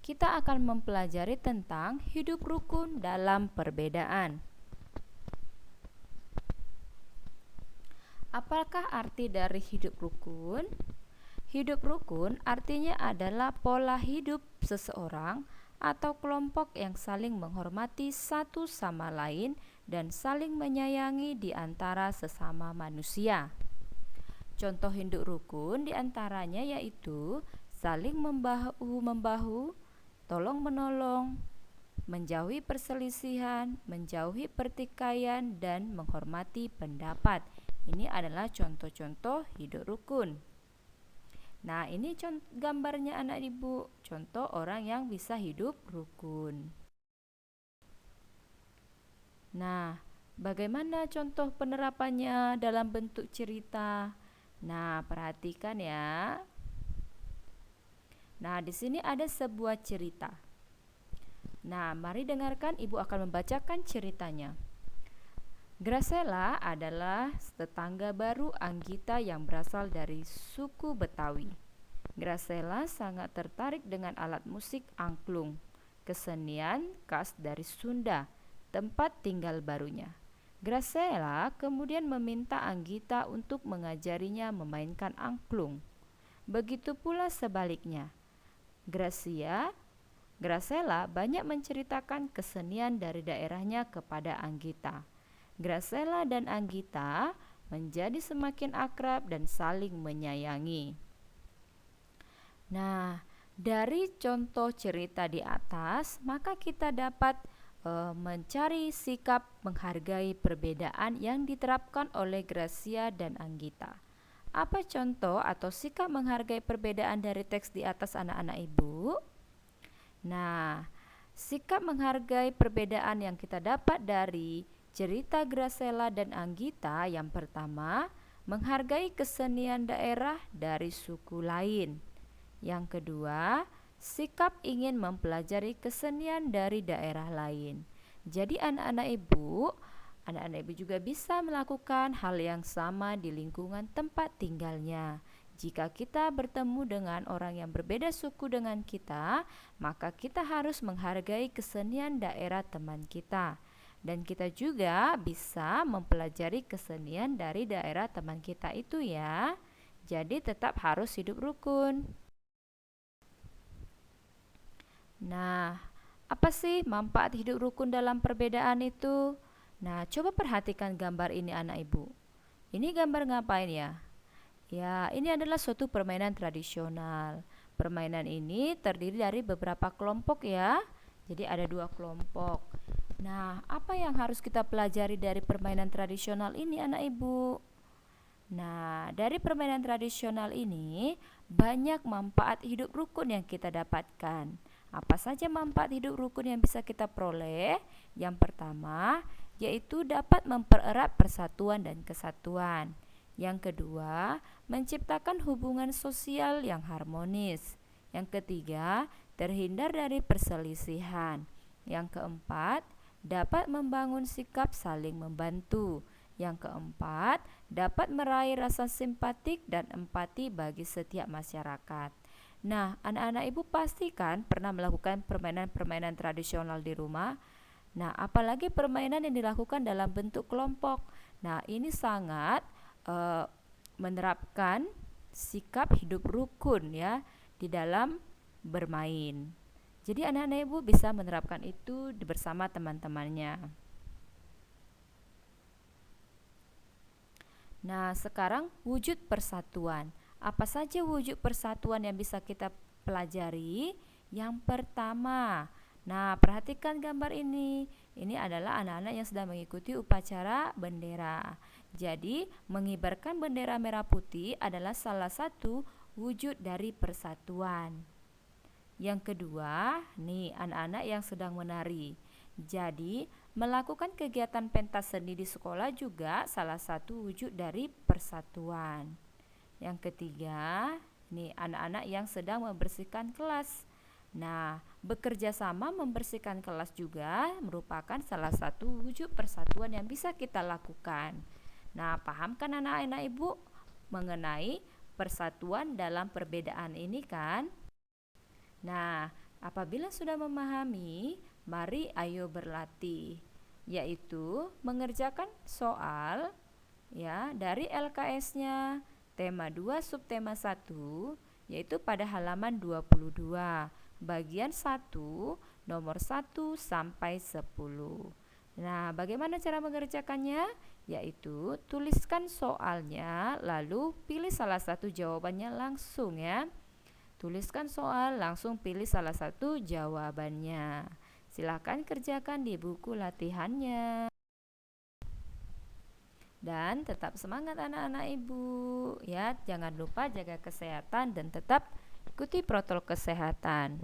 kita akan mempelajari tentang hidup rukun dalam perbedaan. Apakah arti dari hidup rukun? Hidup rukun artinya adalah pola hidup seseorang atau kelompok yang saling menghormati satu sama lain dan saling menyayangi di antara sesama manusia. Contoh hidup rukun diantaranya yaitu saling membahu-membahu, tolong-menolong, menjauhi perselisihan, menjauhi pertikaian, dan menghormati pendapat. Ini adalah contoh-contoh hidup rukun. Nah, ini gambarnya anak ibu, contoh orang yang bisa hidup rukun. Nah, bagaimana contoh penerapannya dalam bentuk cerita? Nah, perhatikan ya. Nah, di sini ada sebuah cerita. Nah, mari dengarkan, ibu akan membacakan ceritanya. Gracella adalah tetangga baru Anggita yang berasal dari suku Betawi. Gracella sangat tertarik dengan alat musik angklung, kesenian khas dari Sunda, tempat tinggal barunya. Gracella kemudian meminta Anggita untuk mengajarinya memainkan angklung. Begitu pula sebaliknya. Gracella banyak menceritakan kesenian dari daerahnya kepada Anggita. Gracella dan Anggita menjadi semakin akrab dan saling menyayangi. Nah, dari contoh cerita di atas, maka kita dapat mencari sikap menghargai perbedaan yang diterapkan oleh Gracia dan Anggita. Apa contoh atau sikap menghargai perbedaan dari teks di atas anak-anak ibu? Nah, sikap menghargai perbedaan yang kita dapat dari cerita Gracella dan Anggita yang pertama, menghargai kesenian daerah dari suku lain. Yang kedua, sikap ingin mempelajari kesenian dari daerah lain. Jadi anak-anak ibu juga bisa melakukan hal yang sama di lingkungan tempat tinggalnya. Jika kita bertemu dengan orang yang berbeda suku dengan kita, maka kita harus menghargai kesenian daerah teman kita. Dan kita juga bisa mempelajari kesenian dari daerah teman kita itu ya. Jadi tetap harus hidup rukun. Nah, apa sih manfaat hidup rukun dalam perbedaan itu? Nah, coba perhatikan gambar ini anak ibu. Ini gambar ngapain ya? Ya, ini adalah suatu permainan tradisional. Permainan ini terdiri dari beberapa kelompok ya. Jadi ada 2 kelompok. Nah, apa yang harus kita pelajari dari permainan tradisional ini anak ibu? Nah, dari permainan tradisional ini banyak manfaat hidup rukun yang kita dapatkan. Apa saja manfaat hidup rukun yang bisa kita peroleh? Yang pertama, yaitu dapat mempererat persatuan dan kesatuan. Yang kedua, menciptakan hubungan sosial yang harmonis. Yang ketiga, terhindar dari perselisihan. Yang keempat, dapat membangun sikap saling membantu. Yang keempat, dapat meraih rasa simpatik dan empati bagi setiap masyarakat. Nah, anak-anak ibu pasti kan pernah melakukan permainan-permainan tradisional di rumah. Nah, apalagi permainan yang dilakukan dalam bentuk kelompok. Nah, ini sangat menerapkan sikap hidup rukun ya di dalam bermain. Jadi anak-anak ibu bisa menerapkan itu bersama teman-temannya. Nah, sekarang wujud persatuan. Apa saja wujud persatuan yang bisa kita pelajari? Yang pertama, nah perhatikan gambar ini. Ini adalah anak-anak yang sedang mengikuti upacara bendera. Jadi, mengibarkan bendera merah putih adalah salah satu wujud dari persatuan. Yang kedua, nih anak-anak yang sedang menari. Jadi, melakukan kegiatan pentas seni di sekolah juga salah satu wujud dari persatuan. Yang ketiga, nih anak-anak yang sedang membersihkan kelas. Nah, bekerja sama membersihkan kelas juga merupakan salah satu wujud persatuan yang bisa kita lakukan. Nah, pahamkan anak-anak ibu mengenai persatuan dalam perbedaan ini kan? Nah, Apabila sudah memahami, mari ayo berlatih, yaitu mengerjakan soal ya dari LKS-nya tema 2 subtema 1, yaitu pada halaman 22 bagian 1 nomor 1 sampai 10. Nah, bagaimana cara mengerjakannya? Yaitu tuliskan soalnya lalu pilih salah satu jawabannya langsung ya. Tuliskan soal, langsung pilih salah satu jawabannya. Silakan kerjakan di buku latihannya. Dan tetap semangat anak-anak ibu. Ya, jangan lupa jaga kesehatan dan tetap ikuti protokol kesehatan.